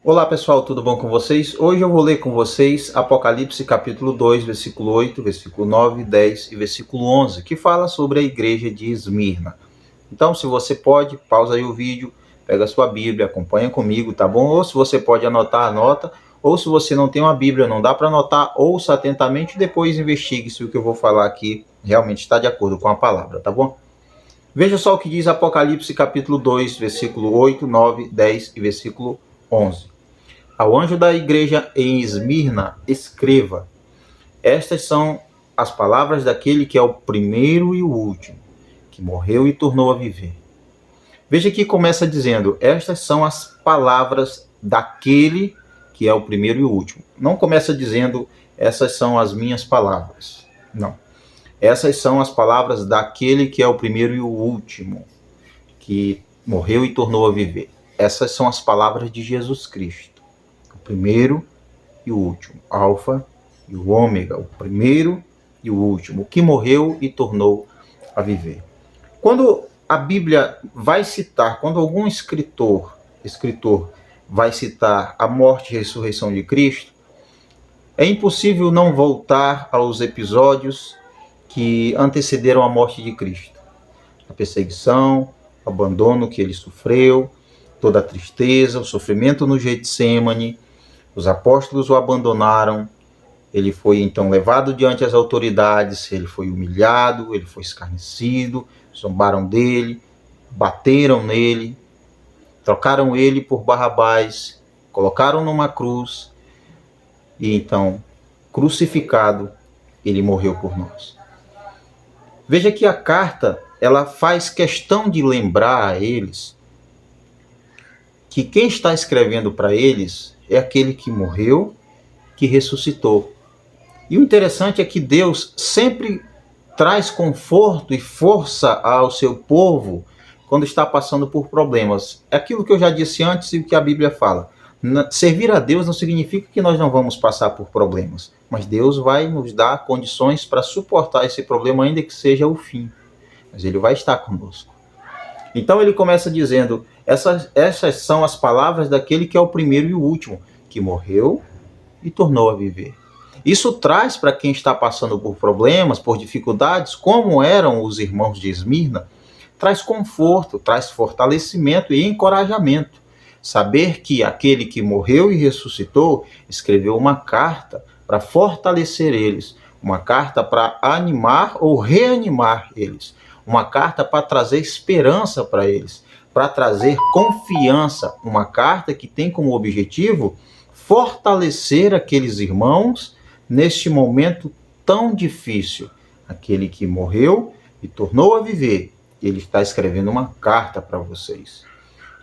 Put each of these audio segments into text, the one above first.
Olá pessoal, tudo bom com vocês? Hoje eu vou ler com vocês Apocalipse capítulo 2, versículo 8, versículo 9, 10 e versículo 11, que fala sobre a igreja de Esmirna. Então, se você pode, pausa aí o vídeo, pega a sua Bíblia, acompanha comigo, tá bom? Ou se você pode anotar, anota. Ou se você não tem uma Bíblia, não dá para anotar, ouça atentamente e depois investigue se o que eu vou falar aqui realmente está de acordo com a palavra, tá bom? Veja só o que diz Apocalipse capítulo 2, versículo 8, 9, 10 e versículo 11. Ao anjo da igreja em Esmirna, escreva: estas são as palavras daquele que é o primeiro e o último, que morreu e tornou a viver. Veja que começa dizendo: estas são as palavras daquele que é o primeiro e o último. Não começa dizendo: essas são as minhas palavras. Não. Essas são as palavras daquele que é o primeiro e o último, que morreu e tornou a viver. Essas são as palavras de Jesus Cristo. O primeiro e o último, Alfa e o Ômega, o primeiro e o último, que morreu e tornou a viver. Quando a Bíblia vai citar, quando algum escritor vai citar a morte e ressurreição de Cristo, é impossível não voltar aos episódios que antecederam a morte de Cristo. A perseguição, o abandono que ele sofreu, toda a tristeza, o sofrimento no Getsêmani. Os apóstolos o abandonaram, ele foi então levado diante das autoridades, ele foi humilhado, ele foi escarnecido, zombaram dele, bateram nele, trocaram ele por Barrabás, colocaram numa cruz e então, crucificado, ele morreu por nós. Veja que a carta, ela faz questão de lembrar a eles que quem está escrevendo para eles é aquele que morreu, que ressuscitou. E o interessante é que Deus sempre traz conforto e força ao seu povo quando está passando por problemas. É aquilo que eu já disse antes e o que a Bíblia fala. Servir a Deus não significa que nós não vamos passar por problemas, mas Deus vai nos dar condições para suportar esse problema, ainda que seja o fim. Mas Ele vai estar conosco. Então ele começa dizendo: essas são as palavras daquele que é o primeiro e o último, que morreu e tornou a viver. Isso traz para quem está passando por problemas, por dificuldades, como eram os irmãos de Esmirna, traz conforto, traz fortalecimento e encorajamento. Saber que aquele que morreu e ressuscitou escreveu uma carta para fortalecer eles, uma carta para animar ou reanimar eles, uma carta para trazer esperança para eles, para trazer confiança, uma carta que tem como objetivo fortalecer aqueles irmãos neste momento tão difícil. Aquele que morreu e tornou a viver, ele está escrevendo uma carta para vocês.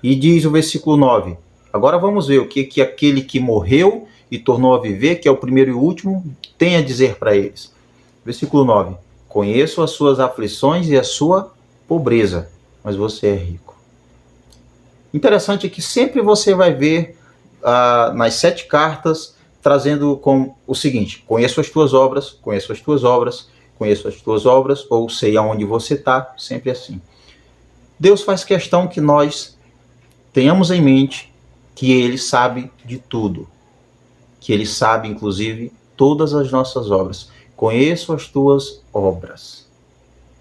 E diz o versículo 9, agora vamos ver o que aquele que morreu e tornou a viver, que é o primeiro e o último, tem a dizer para eles. Versículo 9, conheço as suas aflições e a sua pobreza, mas você é rico. Interessante é que sempre você vai ver nas 7 cartas trazendo com o seguinte: conheço as tuas obras, conheço as tuas obras, conheço as tuas obras, ou sei aonde você está, sempre assim. Deus faz questão que nós tenhamos em mente que Ele sabe de tudo, que Ele sabe, inclusive, todas as nossas obras. Conheço as tuas obras.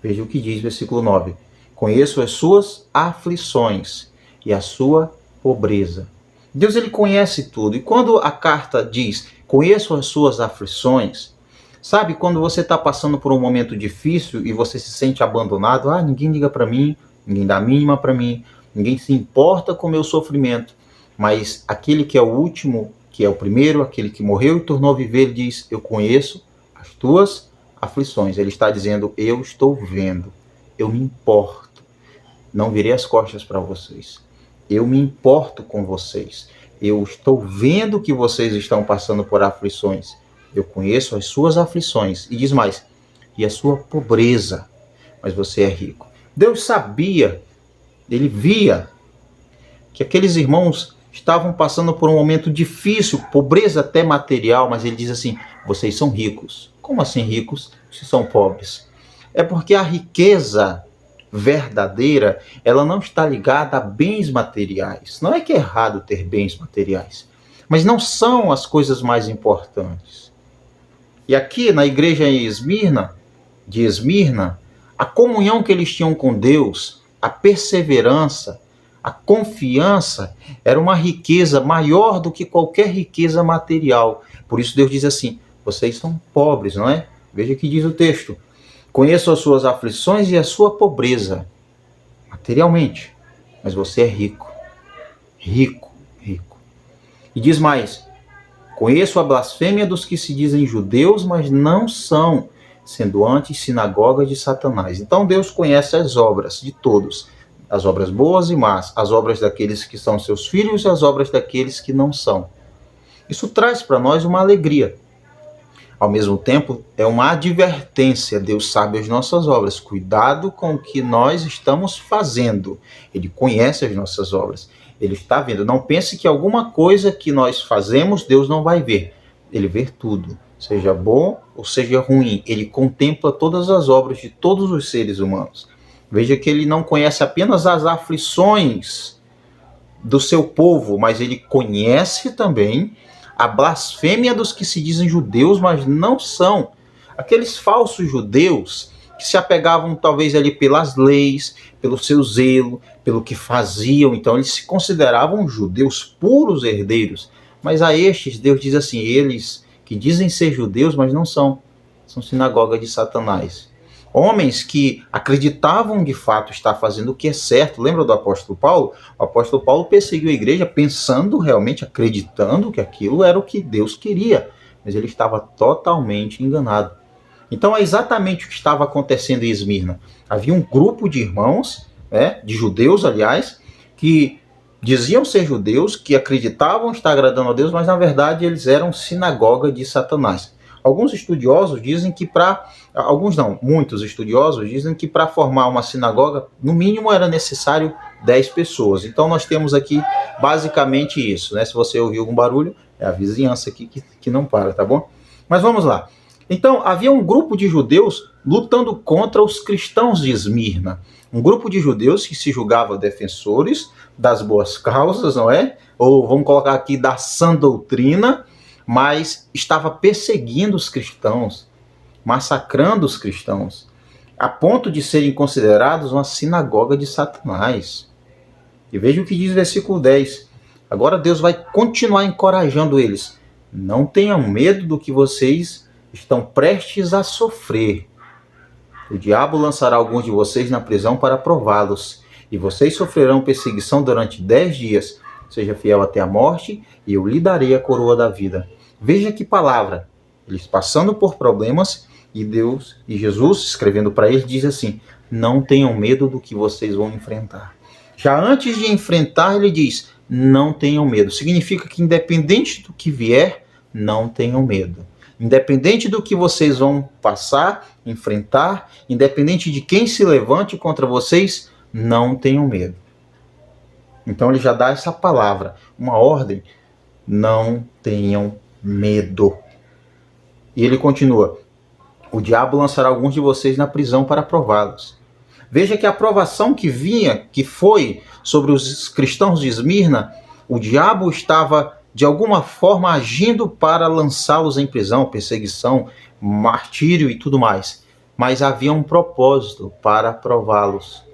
Veja o que diz versículo 9. Conheço as suas aflições e a sua pobreza. Deus, ele conhece tudo. E quando a carta diz, conheço as suas aflições, sabe, quando você está passando por um momento difícil e você se sente abandonado, ninguém liga para mim, ninguém dá a mínima para mim, ninguém se importa com o meu sofrimento. Mas aquele que é o último, que é o primeiro, aquele que morreu e tornou a viver, ele diz, eu conheço as tuas aflições. Ele está dizendo, eu estou vendo, eu me importo, não virei as costas para vocês. Eu me importo com vocês. Eu estou vendo que vocês estão passando por aflições. Eu conheço as suas aflições. E diz mais, e a sua pobreza, mas você é rico. Deus sabia, ele via que aqueles irmãos estavam passando por um momento difícil, pobreza até material, mas ele diz assim, vocês são ricos. Como assim ricos se são pobres? É porque a riqueza verdadeira, ela não está ligada a bens materiais. Não é que é errado ter bens materiais, mas não são as coisas mais importantes. E aqui na igreja de Esmirna, a comunhão que eles tinham com Deus, a perseverança, a confiança, era uma riqueza maior do que qualquer riqueza material. Por isso Deus diz assim: vocês são pobres, não é? Veja que diz o texto: conheço as suas aflições e a sua pobreza, materialmente, mas você é rico. Rico, rico. E diz mais: conheço a blasfêmia dos que se dizem judeus, mas não são, sendo antes sinagoga de Satanás. Então Deus conhece as obras de todos, as obras boas e más, as obras daqueles que são seus filhos e as obras daqueles que não são. Isso traz para nós uma alegria. Ao mesmo tempo, é uma advertência. Deus sabe as nossas obras. Cuidado com o que nós estamos fazendo. Ele conhece as nossas obras. Ele está vendo. Não pense que alguma coisa que nós fazemos, Deus não vai ver. Ele vê tudo. Seja bom ou seja ruim. Ele contempla todas as obras de todos os seres humanos. Veja que ele não conhece apenas as aflições do seu povo, mas ele conhece também a blasfêmia dos que se dizem judeus, mas não são. Aqueles falsos judeus que se apegavam talvez ali pelas leis, pelo seu zelo, pelo que faziam. Então eles se consideravam judeus, puros herdeiros. Mas a estes, Deus diz assim: eles que dizem ser judeus, mas não são. São sinagoga de Satanás. Homens que acreditavam de fato estar fazendo o que é certo. Lembra do apóstolo Paulo? O apóstolo Paulo perseguiu a igreja pensando, realmente acreditando que aquilo era o que Deus queria. Mas ele estava totalmente enganado. Então é exatamente o que estava acontecendo em Esmirna. Havia um grupo de irmãos, de judeus, aliás, que diziam ser judeus, que acreditavam estar agradando a Deus, mas na verdade eles eram sinagoga de Satanás. Alguns estudiosos dizem que muitos estudiosos dizem que para formar uma sinagoga, no mínimo era necessário 10 pessoas. Então nós temos aqui basicamente isso, né? Se você ouvir algum barulho, é a vizinhança aqui que não para, tá bom? Mas vamos lá. Então havia um grupo de judeus lutando contra os cristãos de Esmirna. Um grupo de judeus que se julgavam defensores das boas causas, não é? Ou vamos colocar aqui da sã doutrina, mas estava perseguindo os cristãos, massacrando os cristãos, a ponto de serem considerados uma sinagoga de Satanás. E veja o que diz o versículo 10. Agora Deus vai continuar encorajando eles. Não tenham medo do que vocês estão prestes a sofrer. O diabo lançará alguns de vocês na prisão para prová-los, e vocês sofrerão perseguição durante 10 dias. Seja fiel até a morte, e eu lhe darei a coroa da vida. Veja que palavra. Eles passando por problemas, e Deus e Jesus, escrevendo para eles, diz assim: não tenham medo do que vocês vão enfrentar. Já antes de enfrentar, ele diz: não tenham medo. Significa que independente do que vier, não tenham medo. Independente do que vocês vão passar, enfrentar, independente de quem se levante contra vocês, não tenham medo. Então ele já dá essa palavra, uma ordem: não tenham medo. E ele continua: o diabo lançará alguns de vocês na prisão para prová-los. Veja que a provação que foi sobre os cristãos de Esmirna, o diabo estava de alguma forma agindo para lançá-los em prisão, perseguição, martírio e tudo mais. Mas havia um propósito para prová-los.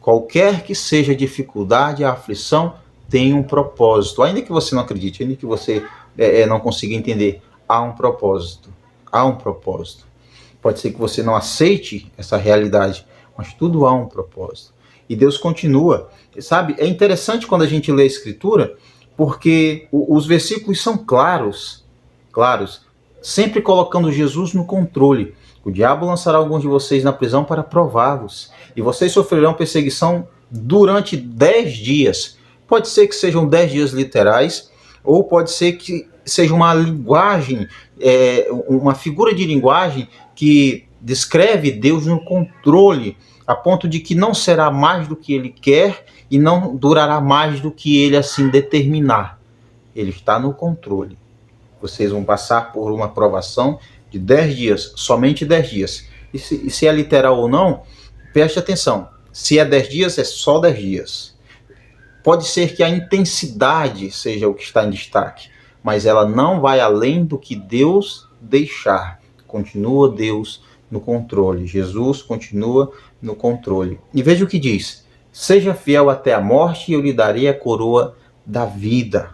Qualquer que seja a dificuldade, a aflição, tem um propósito. Ainda que você não acredite, ainda que você não consiga entender, há um propósito. Há um propósito. Pode ser que você não aceite essa realidade, mas tudo há um propósito. E Deus continua. Sabe, é interessante quando a gente lê a Escritura, porque os versículos são claros, sempre colocando Jesus no controle. O diabo lançará alguns de vocês na prisão para prová-los, e vocês sofrerão perseguição durante 10 dias. Pode ser que sejam 10 dias literais, ou pode ser que seja uma linguagem, uma figura de linguagem que descreve Deus no controle, a ponto de que não será mais do que ele quer e não durará mais do que ele assim determinar. Ele está no controle. Vocês vão passar por uma provação de 10 dias, somente 10 dias. E se é literal ou não, preste atenção. Se é 10 dias, é só 10 dias. Pode ser que a intensidade seja o que está em destaque, mas ela não vai além do que Deus deixar. Continua Deus no controle. Jesus continua no controle. E veja o que diz: seja fiel até a morte e eu lhe darei a coroa da vida.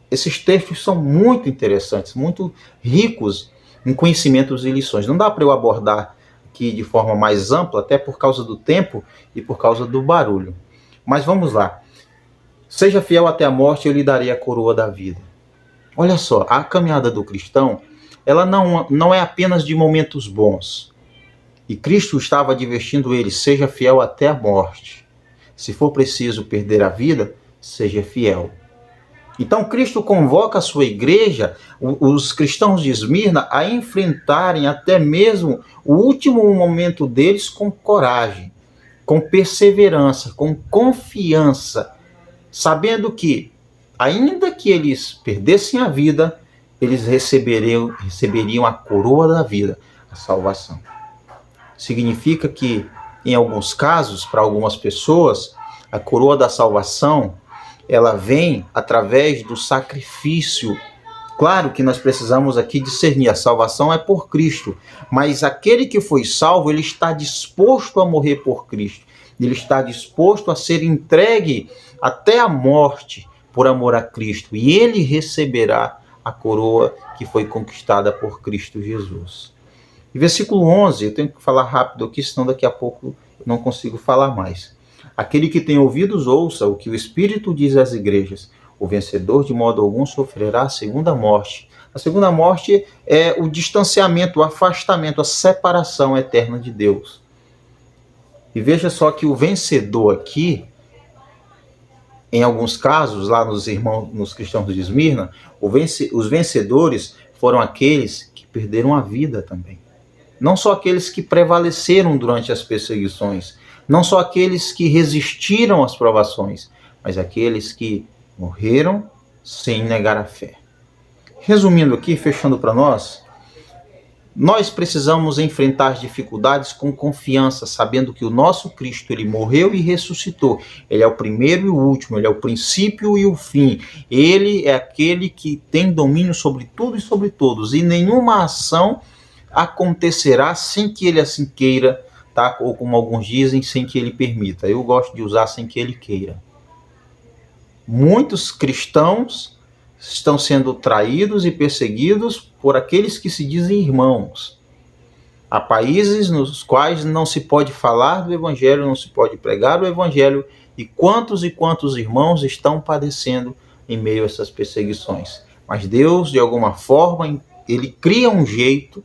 Esses textos são muito interessantes, muito ricos em conhecimentos e lições. Não dá para eu abordar aqui de forma mais ampla, até por causa do tempo e por causa do barulho. Mas vamos lá. Seja fiel até a morte, eu lhe darei a coroa da vida. Olha só, a caminhada do cristão, ela não é apenas de momentos bons. E Cristo estava advertindo ele: seja fiel até a morte. Se for preciso perder a vida, seja fiel. Então Cristo convoca a sua igreja, os cristãos de Esmirna, a enfrentarem até mesmo o último momento deles com coragem, com perseverança, com confiança, sabendo que, ainda que eles perdessem a vida, eles receberiam a coroa da vida, a salvação. Significa que, em alguns casos, para algumas pessoas, a coroa da salvação, ela vem através do sacrifício. Claro que nós precisamos aqui discernir, a salvação é por Cristo, mas aquele que foi salvo, ele está disposto a morrer por Cristo. Ele está disposto a ser entregue até a morte por amor a Cristo. E ele receberá a coroa que foi conquistada por Cristo Jesus. E versículo 11, eu tenho que falar rápido aqui, senão daqui a pouco eu não consigo falar mais. Aquele que tem ouvidos, ouça o que o Espírito diz às igrejas. O vencedor de modo algum sofrerá a segunda morte. A segunda morte é o distanciamento, o afastamento, a separação eterna de Deus. E veja só que o vencedor aqui, em alguns casos, lá nos cristãos de Esmirna, os vencedores foram aqueles que perderam a vida também. Não só aqueles que prevaleceram durante as perseguições, não só aqueles que resistiram às provações, mas aqueles que morreram sem negar a fé. Resumindo aqui, fechando para nós precisamos enfrentar as dificuldades com confiança, sabendo que o nosso Cristo, ele morreu e ressuscitou. Ele é o primeiro e o último, ele é o princípio e o fim. Ele é aquele que tem domínio sobre tudo e sobre todos, e nenhuma ação acontecerá sem que ele assim queira, tá? Ou como alguns dizem, sem que ele permita. Eu gosto de usar sem que ele queira. Muitos cristãos estão sendo traídos e perseguidos por aqueles que se dizem irmãos. Há países nos quais não se pode falar do Evangelho, não se pode pregar o Evangelho, e quantos irmãos estão padecendo em meio a essas perseguições. Mas Deus, de alguma forma, ele cria um jeito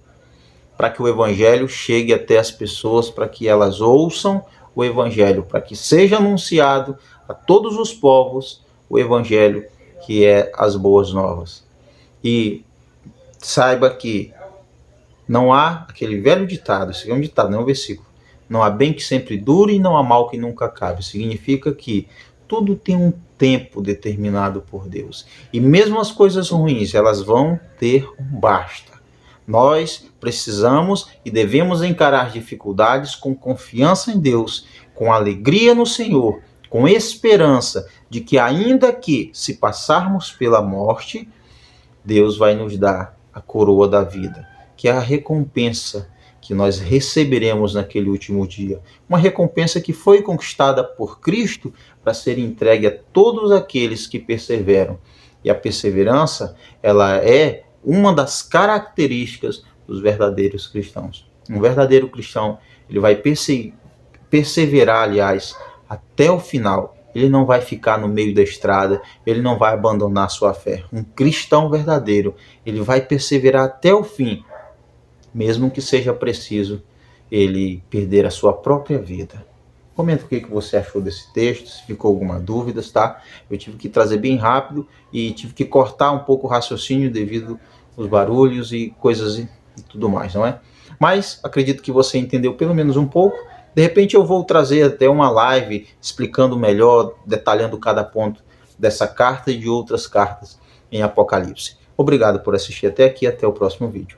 para que o Evangelho chegue até as pessoas, para que elas ouçam o Evangelho, para que seja anunciado a todos os povos o Evangelho, que é as boas novas. E saiba que não há aquele velho ditado, isso é um ditado, não é um versículo, não há bem que sempre dure e não há mal que nunca acabe. Significa que tudo tem um tempo determinado por Deus. E mesmo as coisas ruins, elas vão ter um basta. Nós precisamos e devemos encarar dificuldades com confiança em Deus, com alegria no Senhor, com esperança de que, ainda que se passarmos pela morte, Deus vai nos dar a coroa da vida, que é a recompensa que nós receberemos naquele último dia. Uma recompensa que foi conquistada por Cristo para ser entregue a todos aqueles que perseveram. E a perseverança, ela é uma das características dos verdadeiros cristãos. Um verdadeiro cristão, ele vai perseverar, aliás, até o final. Ele não vai ficar no meio da estrada, ele não vai abandonar sua fé. Um cristão verdadeiro, ele vai perseverar até o fim, mesmo que seja preciso ele perder a sua própria vida. Comenta o que você achou desse texto, se ficou alguma dúvida, tá? Eu tive que trazer bem rápido e tive que cortar um pouco o raciocínio devido aos barulhos e coisas e tudo mais, não é? Mas acredito que você entendeu pelo menos um pouco. De repente eu vou trazer até uma live explicando melhor, detalhando cada ponto dessa carta e de outras cartas em Apocalipse. Obrigado por assistir até aqui, até o próximo vídeo.